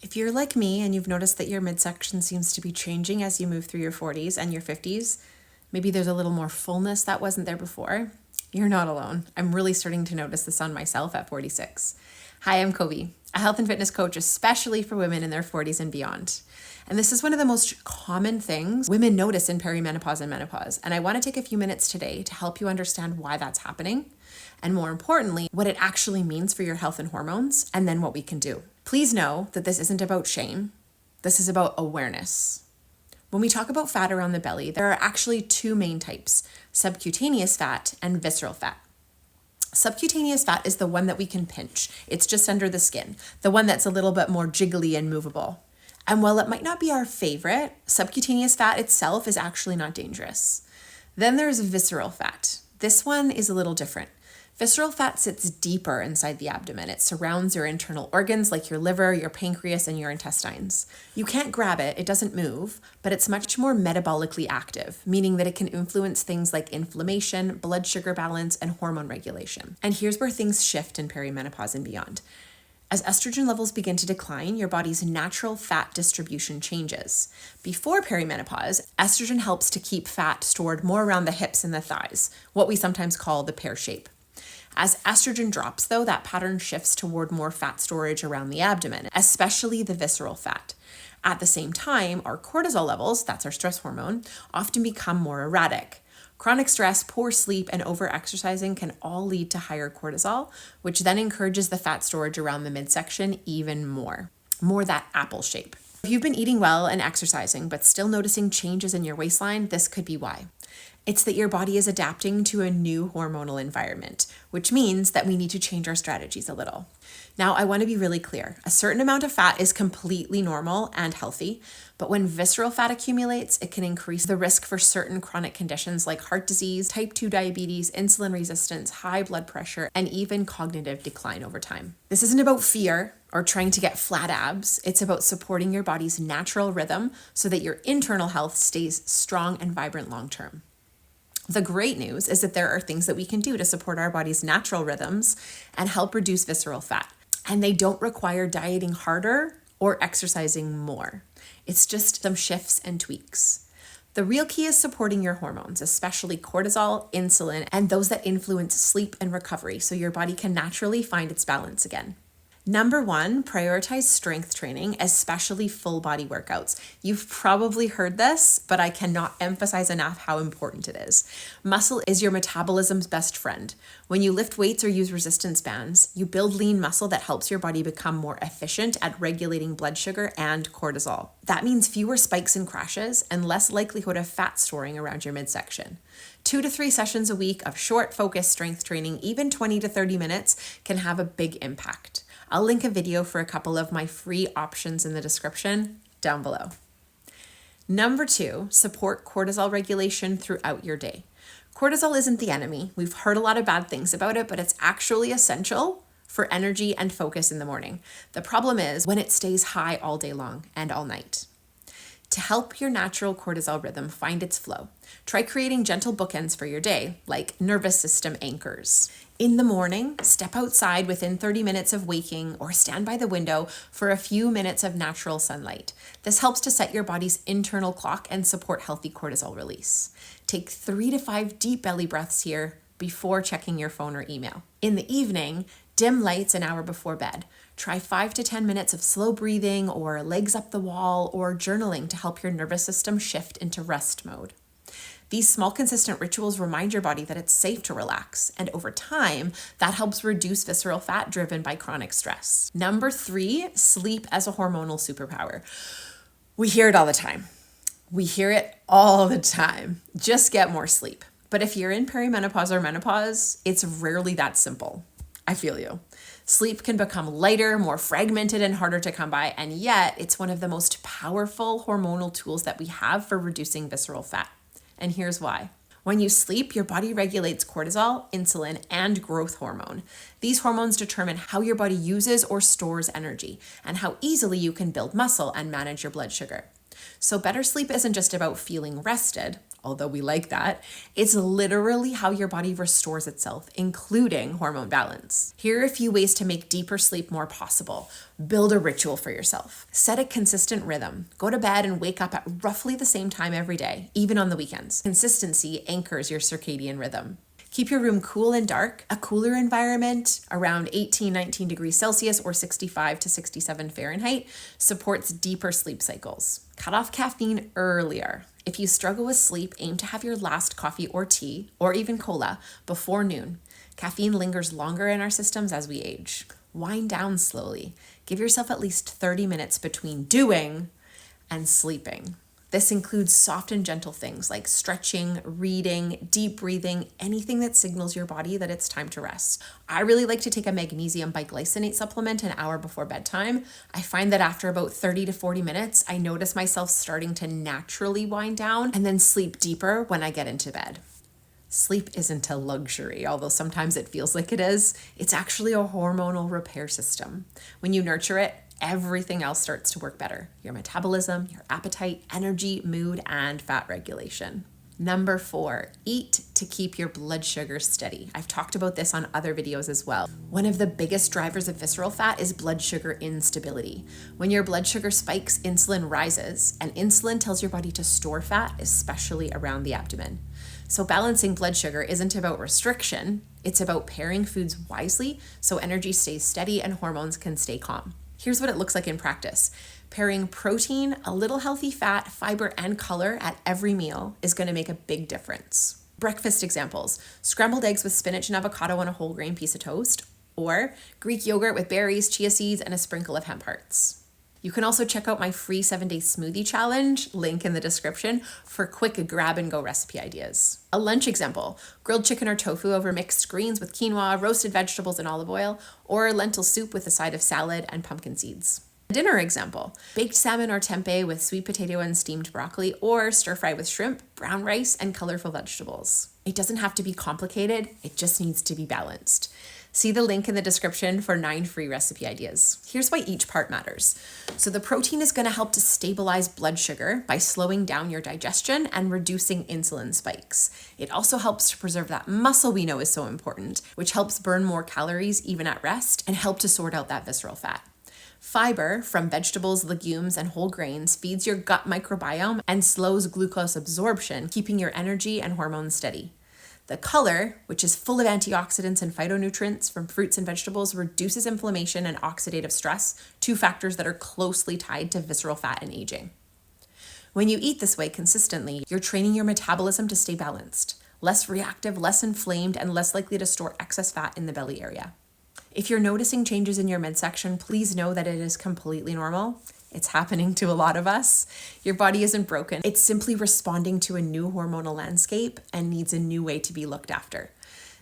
If you're like me and you've noticed that your midsection seems to be changing as you move through your 40s and your 50s, maybe there's a little more fullness that wasn't there before, you're not alone. I'm really starting to notice this on myself at 46. Hi, I'm Kobe, a health and fitness coach, especially for women in their 40s and beyond. And this is one of the most common things women notice in perimenopause and menopause. And I want to take a few minutes today to help you understand why that's happening, and more importantly, what it actually means for your health and hormones, and then what we can do. Please know that this isn't about shame. This is about awareness. When we talk about fat around the belly, there are actually two main types: subcutaneous fat and visceral fat. Subcutaneous fat is the one that we can pinch. It's just under the skin, the one that's a little bit more jiggly and movable. And while it might not be our favorite, subcutaneous fat itself is actually not dangerous. Then there's visceral fat. This one is a little different. Visceral fat sits deeper inside the abdomen. It surrounds your internal organs like your liver, your pancreas, and your intestines. You can't grab it, it doesn't move, but it's much more metabolically active, meaning that it can influence things like inflammation, blood sugar balance, and hormone regulation. And here's where things shift in perimenopause and beyond. As estrogen levels begin to decline, your body's natural fat distribution changes. Before perimenopause, estrogen helps to keep fat stored more around the hips and the thighs, what we sometimes call the pear shape. As estrogen drops, though, that pattern shifts toward more fat storage around the abdomen, especially the visceral fat. At the same time, our cortisol levels, that's our stress hormone, often become more erratic. Chronic stress, poor sleep, and overexercising can all lead to higher cortisol, which then encourages the fat storage around the midsection even more that apple shape. If you've been eating well and exercising, but still noticing changes in your waistline, this could be why. It's that your body is adapting to a new hormonal environment, which means that we need to change our strategies a little. Now, I want to be really clear. A certain amount of fat is completely normal and healthy, but when visceral fat accumulates, it can increase the risk for certain chronic conditions like heart disease, type 2 diabetes, insulin resistance, high blood pressure, and even cognitive decline over time. This isn't about fear or trying to get flat abs. It's about supporting your body's natural rhythm so that your internal health stays strong and vibrant long term. The great news is that there are things that we can do to support our body's natural rhythms and help reduce visceral fat. And they don't require dieting harder or exercising more. It's just some shifts and tweaks. The real key is supporting your hormones, especially cortisol, insulin, and those that influence sleep and recovery, so your body can naturally find its balance again. Number 1, prioritize strength training, especially full body workouts. You've probably heard this, but I cannot emphasize enough how important it is. Muscle is your metabolism's best friend. When you lift weights or use resistance bands, you build lean muscle that helps your body become more efficient at regulating blood sugar and cortisol. That means fewer spikes and crashes and less likelihood of fat storing around your midsection. 2 to 3 sessions a week of short, focused strength training, even 20 to 30 minutes, can have a big impact. I'll link a video for a couple of my free options in the description down below. Number 2, support cortisol regulation throughout your day. Cortisol isn't the enemy. We've heard a lot of bad things about it, but it's actually essential for energy and focus in the morning. The problem is when it stays high all day long and all night. To help your natural cortisol rhythm find its flow, try creating gentle bookends for your day, like nervous system anchors. In the morning, step outside within 30 minutes of waking or stand by the window for a few minutes of natural sunlight. This helps to set your body's internal clock and support healthy cortisol release. Take 3 to 5 deep belly breaths here before checking your phone or email. In the evening, dim lights an hour before bed. Try 5 to 10 minutes of slow breathing or legs up the wall or journaling to help your nervous system shift into rest mode. These small, consistent rituals remind your body that it's safe to relax, and over time, that helps reduce visceral fat driven by chronic stress. Number 3, sleep as a hormonal superpower. We hear it all the time. Just get more sleep. But if you're in perimenopause or menopause, it's rarely that simple. I feel you. Sleep can become lighter, more fragmented, and harder to come by, and yet it's one of the most powerful hormonal tools that we have for reducing visceral fat. And here's why. When you sleep, your body regulates cortisol, insulin, and growth hormone. These hormones determine how your body uses or stores energy and how easily you can build muscle and manage your blood sugar. So better sleep isn't just about feeling rested, although we like that. It's literally how your body restores itself, including hormone balance. Here are a few ways to make deeper sleep more possible. Build a ritual for yourself. Set a consistent rhythm. Go to bed and wake up at roughly the same time every day, even on the weekends. Consistency anchors your circadian rhythm. Keep your room cool and dark. A cooler environment around 18, 19 degrees Celsius or 65 to 67 Fahrenheit supports deeper sleep cycles. Cut off caffeine earlier. If you struggle with sleep, aim to have your last coffee or tea, or even cola, before noon. Caffeine lingers longer in our systems as we age. Wind down slowly. Give yourself at least 30 minutes between doing and sleeping. This includes soft and gentle things like stretching, reading, deep breathing, anything that signals your body that it's time to rest. I really like to take a magnesium biglycinate supplement an hour before bedtime. I find that after about 30 to 40 minutes, I notice myself starting to naturally wind down and then sleep deeper when I get into bed. Sleep isn't a luxury, although sometimes it feels like it is. It's actually a hormonal repair system. When you nurture it, everything else starts to work better. Your metabolism, your appetite, energy, mood, and fat regulation. Number 4, eat to keep your blood sugar steady. I've talked about this on other videos as well. One of the biggest drivers of visceral fat is blood sugar instability. When your blood sugar spikes, insulin rises, and insulin tells your body to store fat, especially around the abdomen. So balancing blood sugar isn't about restriction, it's about pairing foods wisely so energy stays steady and hormones can stay calm. Here's what it looks like in practice. Pairing protein, a little healthy fat, fiber, and color at every meal is going to make a big difference. Breakfast examples: scrambled eggs with spinach and avocado on a whole grain piece of toast, or Greek yogurt with berries, chia seeds, and a sprinkle of hemp hearts. You can also check out my free 7-day smoothie challenge, link in the description, for quick grab-and-go recipe ideas. A lunch example: grilled chicken or tofu over mixed greens with quinoa, roasted vegetables and olive oil, or lentil soup with a side of salad and pumpkin seeds. A dinner example: baked salmon or tempeh with sweet potato and steamed broccoli, or stir-fry with shrimp, brown rice, and colorful vegetables. It doesn't have to be complicated, it just needs to be balanced. See the link in the description for 9 free recipe ideas. Here's why each part matters. So the protein is going to help to stabilize blood sugar by slowing down your digestion and reducing insulin spikes. It also helps to preserve that muscle we know is so important, which helps burn more calories even at rest and help to sort out that visceral fat. Fiber from vegetables, legumes, and whole grains feeds your gut microbiome and slows glucose absorption, keeping your energy and hormones steady. The color, which is full of antioxidants and phytonutrients from fruits and vegetables, reduces inflammation and oxidative stress, 2 factors that are closely tied to visceral fat and aging. When you eat this way consistently, you're training your metabolism to stay balanced, less reactive, less inflamed, and less likely to store excess fat in the belly area. If you're noticing changes in your midsection, please know that it is completely normal. It's happening to a lot of us. Your body isn't broken. It's simply responding to a new hormonal landscape and needs a new way to be looked after.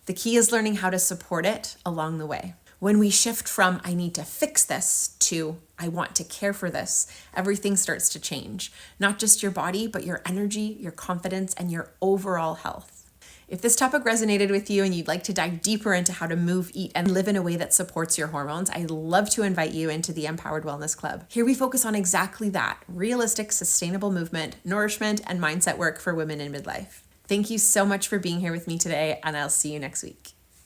The key is learning how to support it along the way. When we shift from "I need to fix this" to "I want to care for this," everything starts to change. Not just your body, but your energy, your confidence, and your overall health. If this topic resonated with you and you'd like to dive deeper into how to move, eat, and live in a way that supports your hormones, I'd love to invite you into the Empowered Wellness Club. Here we focus on exactly that: realistic, sustainable movement, nourishment, and mindset work for women in midlife. Thank you so much for being here with me today, and I'll see you next week.